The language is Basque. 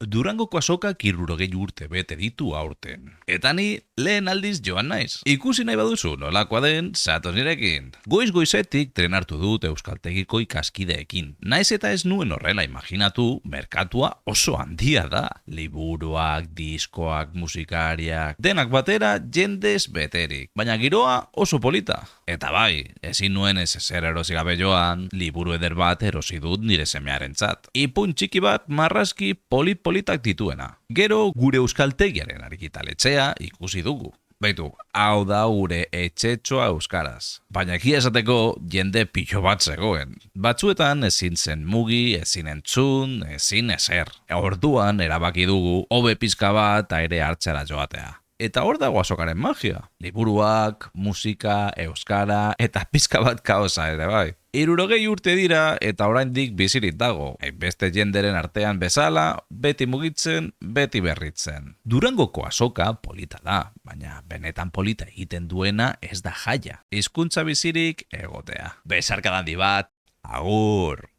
Durangoko azokak 60 urte bete ditu aurten. Eta ni lehen aldiz joan naiz. Ikusi nahi baduzu nolakoa den, zatoz nirekin. Goiz-goizetik tren hartu dut euskaltegiko ikaskideekin. Naiz eta ez nuen horrela imaginatu, merkatua oso handia da. Liburuak, diskoak, musikariak, denak batera jendez beterik. Baina giroa oso polita. Eta bai, ezin nuen ez ezer erosi gabe joan, liburu eder bat erosi dut nire semearentzat. Ipuin txiki bat marrazki politak dituena. Gero gure euskaltegiaren argitaletxea ikusi dugu. Baitu, hau da gure etxetxoa euskaraz. Baina egia esateko jende pilo bat zegoen. Batzuetan ezin zen mugi, ezin entzun, ezin ezer. Orduan erabaki dugu hobe pizka bat aire hartzera joatea. Eta hor dago azokaren magia. Liburuak, musika, euskara eta pizka bat kaosa ere bai. 60 urte dira eta oraindik bizirik dago. Beste jenderen artean bezala, beti mugitzen, beti berritzen. Durangoko azoka polita da, baina benetan polita egiten duena ez da jaia. Hizkuntza bizirik egotea. Besarkada handi bat, agur!